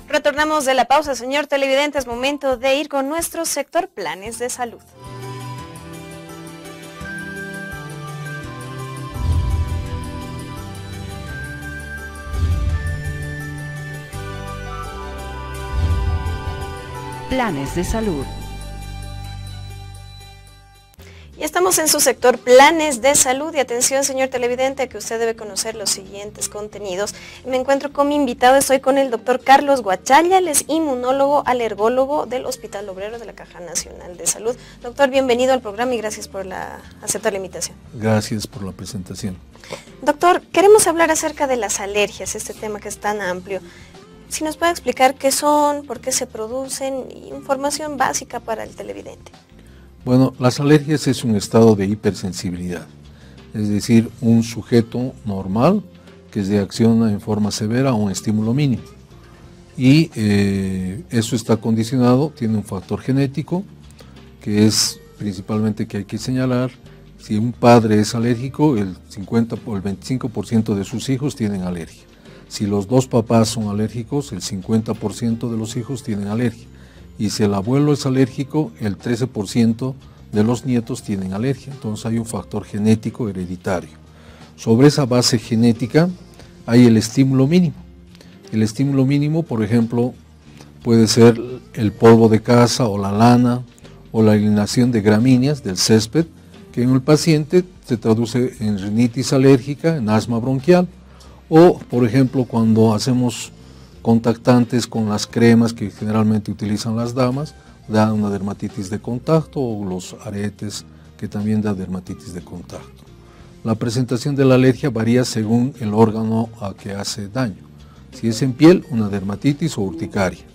Retornamos de la pausa, señor televidente, es momento de ir con nuestro sector planes de salud. Planes de salud. Y estamos en su sector planes de salud y atención, señor televidente, que usted debe conocer los siguientes contenidos. Me encuentro con mi invitado, estoy con el doctor Carlos Guachalla, él es inmunólogo, alergólogo del Hospital Obrero de la Caja Nacional de Salud. Doctor, bienvenido al programa y gracias por aceptar la invitación. Gracias por la presentación. Doctor, queremos hablar acerca de las alergias, este tema que es tan amplio. Si nos puede explicar qué son, por qué se producen, información básica para el televidente. Bueno, las alergias es un estado de hipersensibilidad, es decir, un sujeto normal que reacciona en forma severa a un estímulo mínimo. Y eso está condicionado, tiene un factor genético, que es principalmente que hay que señalar. Si un padre es alérgico, el 50 o el 25% de sus hijos tienen alergia. Si los dos papás son alérgicos, el 50% de los hijos tienen alergia. Y si el abuelo es alérgico, el 13% de los nietos tienen alergia. Entonces hay un factor genético hereditario. Sobre esa base genética hay el estímulo mínimo. El estímulo mínimo, por ejemplo, puede ser el polvo de casa o la lana o la eliminación de gramíneas del césped, que en el paciente se traduce en rinitis alérgica, en asma bronquial. O, por ejemplo, cuando hacemos contactantes con las cremas que generalmente utilizan las damas, da una dermatitis de contacto, o los aretes que también da dermatitis de contacto. La presentación de la alergia varía según el órgano a que hace daño. Si es en piel, una dermatitis o urticaria.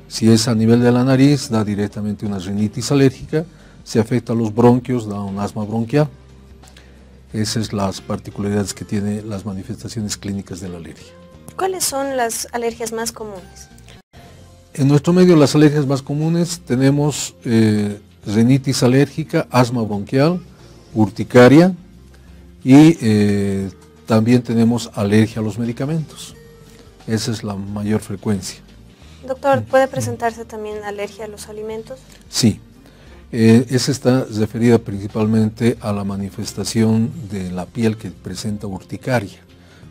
Si es a nivel de la nariz, da directamente una rinitis alérgica. Si afecta a los bronquios, da un asma bronquial. Esas son las particularidades que tienen las manifestaciones clínicas de la alergia. ¿Cuáles son las alergias más comunes? En nuestro medio las alergias más comunes tenemos rinitis alérgica, asma bronquial, urticaria y también tenemos alergia a los medicamentos. Esa es la mayor frecuencia. Doctor, ¿puede presentarse también alergia a los alimentos? Sí. Esa está referida principalmente a la manifestación de la piel que presenta urticaria,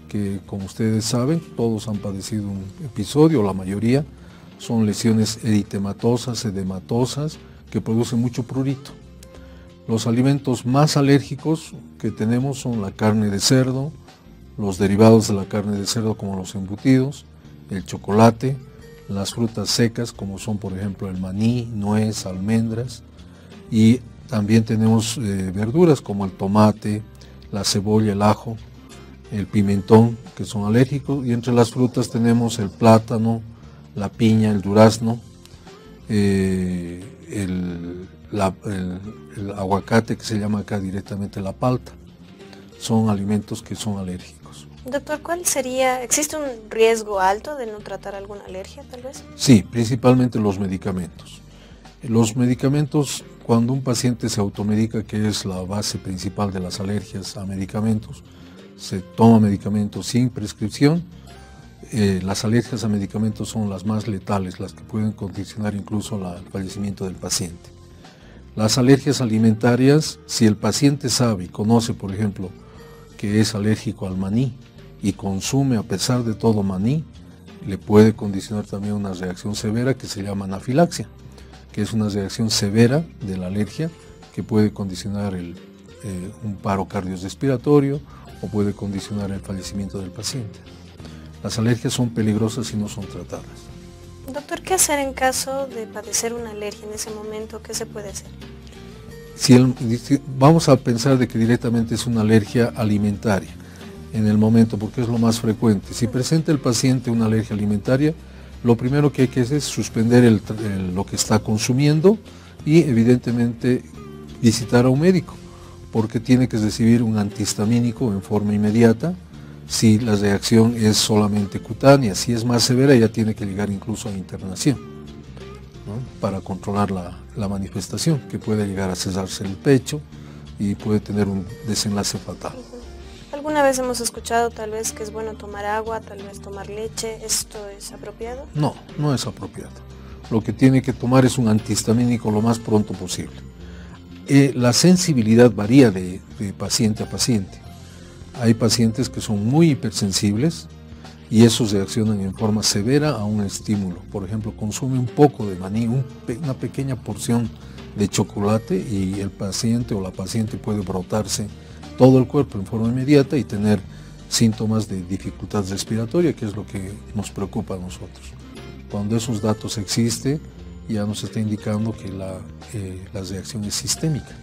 que como ustedes saben, todos han padecido un episodio, la mayoría son lesiones eritematosas, edematosas, que producen mucho prurito. Los alimentos más alérgicos que tenemos son la carne de cerdo, los derivados de la carne de cerdo como los embutidos, el chocolate, las frutas secas como son por ejemplo el maní, nuez, almendras, y también tenemos verduras como el tomate, la cebolla, el ajo, el pimentón, que son alérgicos, y entre las frutas tenemos el plátano, la piña, el durazno, el aguacate, que se llama acá directamente la palta. Son alimentos que son alérgicos. Doctor, ¿existe un riesgo alto de no tratar alguna alergia tal vez? Sí, principalmente los medicamentos. Los medicamentos, cuando un paciente se automedica, que es la base principal de las alergias a medicamentos, se toma medicamentos sin prescripción, las alergias a medicamentos son las más letales, las que pueden condicionar incluso el fallecimiento del paciente. Las alergias alimentarias, si el paciente sabe y conoce, por ejemplo, que es alérgico al maní y consume a pesar de todo maní, le puede condicionar también una reacción severa que se llama anafilaxia, que es una reacción severa de la alergia que puede condicionar un paro cardiorrespiratorio o puede condicionar el fallecimiento del paciente. Las alergias son peligrosas si no son tratadas. Doctor, ¿qué hacer en caso de padecer una alergia en ese momento? ¿Qué se puede hacer? Vamos a pensar de que directamente es una alergia alimentaria en el momento, porque es lo más frecuente. Si presenta el paciente una alergia alimentaria, lo primero que hay que hacer es suspender lo que está consumiendo y evidentemente visitar a un médico, porque tiene que recibir un antihistamínico en forma inmediata. Si la reacción es solamente cutánea, si es más severa ya tiene que llegar incluso a internación, ¿no?, para controlar la manifestación, que puede llegar a cesarse el pecho y puede tener un desenlace fatal. Alguna vez hemos escuchado tal vez que es bueno tomar agua, tal vez tomar leche. ¿Esto es apropiado? No, no es apropiado. Lo que tiene que tomar es un antihistamínico lo más pronto posible. La sensibilidad varía de paciente a paciente. Hay pacientes que son muy hipersensibles y esos reaccionan en forma severa a un estímulo. Por ejemplo, consume un poco de maní, una pequeña porción de chocolate y el paciente o la paciente puede brotarse todo el cuerpo en forma inmediata y tener síntomas de dificultad respiratoria, que es lo que nos preocupa a nosotros. Cuando esos datos existen, ya nos está indicando que la reacción es sistémica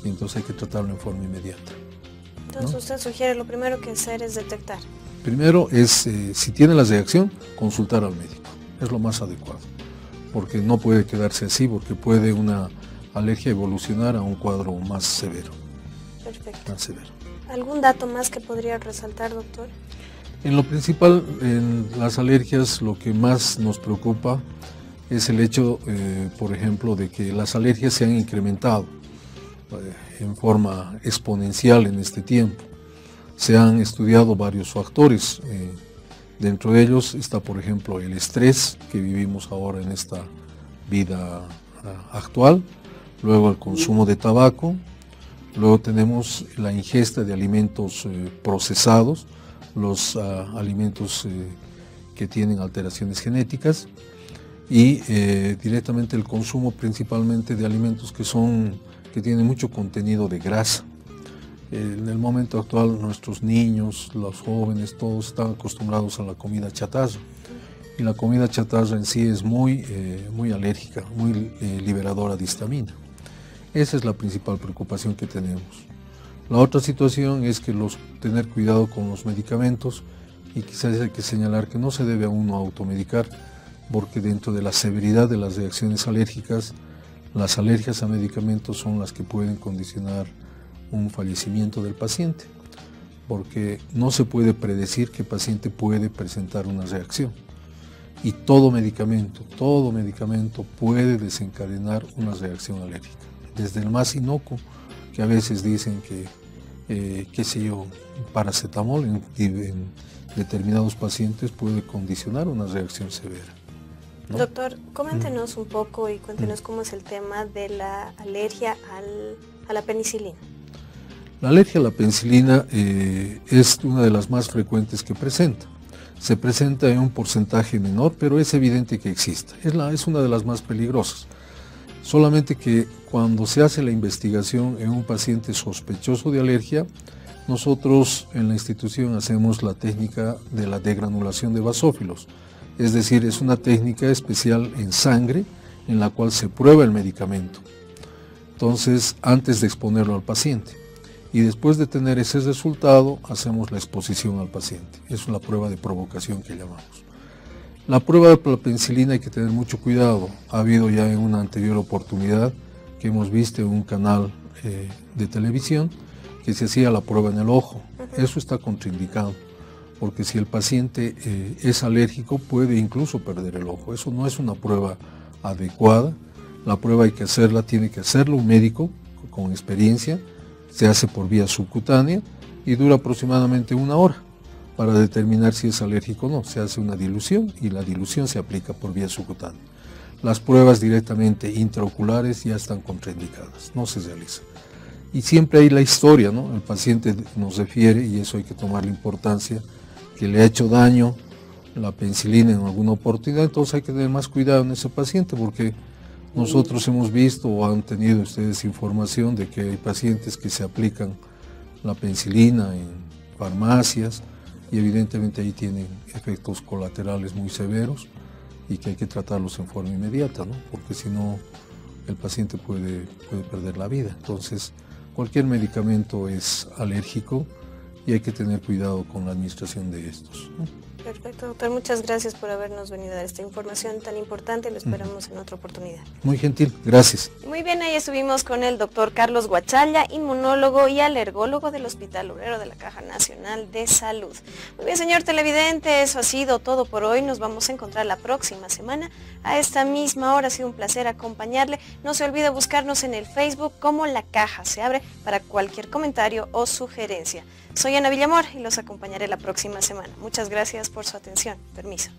y entonces hay que tratarlo en forma inmediata. Entonces, ¿no? Usted sugiere lo primero que hacer es detectar. Primero es, si tiene la reacción, consultar al médico. Es lo más adecuado, porque no puede quedarse así, porque puede una alergia evolucionar a un cuadro más severo. Perfecto. Más severo. ¿Algún dato más que podría resaltar, doctor? En lo principal, en las alergias, lo que más nos preocupa es el hecho, por ejemplo, de que las alergias se han incrementado en forma exponencial en este tiempo. Se han estudiado varios factores. Dentro de ellos está, por ejemplo, el estrés que vivimos ahora en esta vida actual, luego el consumo de tabaco, luego tenemos la ingesta de alimentos procesados, los alimentos que tienen alteraciones genéticas y directamente el consumo principalmente de alimentos que tienen mucho contenido de grasa. En el momento actual nuestros niños, los jóvenes, todos están acostumbrados a la comida chatarra y la comida chatarra en sí es muy alérgica, muy liberadora de histamina. Esa es la principal preocupación que tenemos. La otra situación es que tener cuidado con los medicamentos y quizás hay que señalar que no se debe a uno automedicar porque dentro de la severidad de las reacciones alérgicas, las alergias a medicamentos son las que pueden condicionar un fallecimiento del paciente, porque no se puede predecir qué paciente puede presentar una reacción. Y todo medicamento puede desencadenar una reacción alérgica, desde el más inocuo, que a veces dicen que, qué sé yo, paracetamol en determinados pacientes puede condicionar una reacción severa, ¿no? Doctor, coméntenos un poco y cuéntenos cómo es el tema de la alergia a la penicilina. La alergia a la penicilina es una de las más frecuentes que presenta. Se presenta en un porcentaje menor, pero es evidente que existe. Es una de las más peligrosas. Solamente que cuando se hace la investigación en un paciente sospechoso de alergia, nosotros en la institución hacemos la técnica de la degranulación de basófilos. Es decir, es una técnica especial en sangre en la cual se prueba el medicamento. Entonces, antes de exponerlo al paciente. Y después de tener ese resultado, hacemos la exposición al paciente. Es la prueba de provocación que llamamos. La prueba de la penicilina hay que tener mucho cuidado. Ha habido ya en una anterior oportunidad que hemos visto en un canal de televisión que se hacía la prueba en el ojo. Eso está contraindicado, porque si el paciente es alérgico puede incluso perder el ojo. Eso no es una prueba adecuada. La prueba hay que hacerla, tiene que hacerlo un médico con experiencia. Se hace por vía subcutánea y dura aproximadamente 1 hora para determinar si es alérgico o no. Se hace una dilución y la dilución se aplica por vía subcutánea. Las pruebas directamente intraoculares ya están contraindicadas, no se realizan. Y siempre hay la historia, ¿no? El paciente nos refiere, y eso hay que tomarle importancia, que le ha hecho daño la penicilina en alguna oportunidad, entonces hay que tener más cuidado en ese paciente porque nosotros hemos visto o han tenido ustedes información de que hay pacientes que se aplican la penicilina en farmacias y evidentemente ahí tienen efectos colaterales muy severos y que hay que tratarlos en forma inmediata, ¿no? Porque si no el paciente puede perder la vida. Entonces cualquier medicamento es alérgico y hay que tener cuidado con la administración de estos, ¿no? Perfecto, doctor. Muchas gracias por habernos venido a dar esta información tan importante. Lo esperamos en otra oportunidad. Muy gentil, gracias. Muy bien, ahí estuvimos con el doctor Carlos Guachalla, inmunólogo y alergólogo del Hospital Obrero de la Caja Nacional de Salud. Muy bien, señor televidente, eso ha sido todo por hoy. Nos vamos a encontrar la próxima semana a esta misma hora. Ha sido un placer acompañarle. No se olvide buscarnos en el Facebook como La Caja se abre para cualquier comentario o sugerencia. Soy Ana Villamor y los acompañaré la próxima semana. Muchas gracias por su atención. Permiso.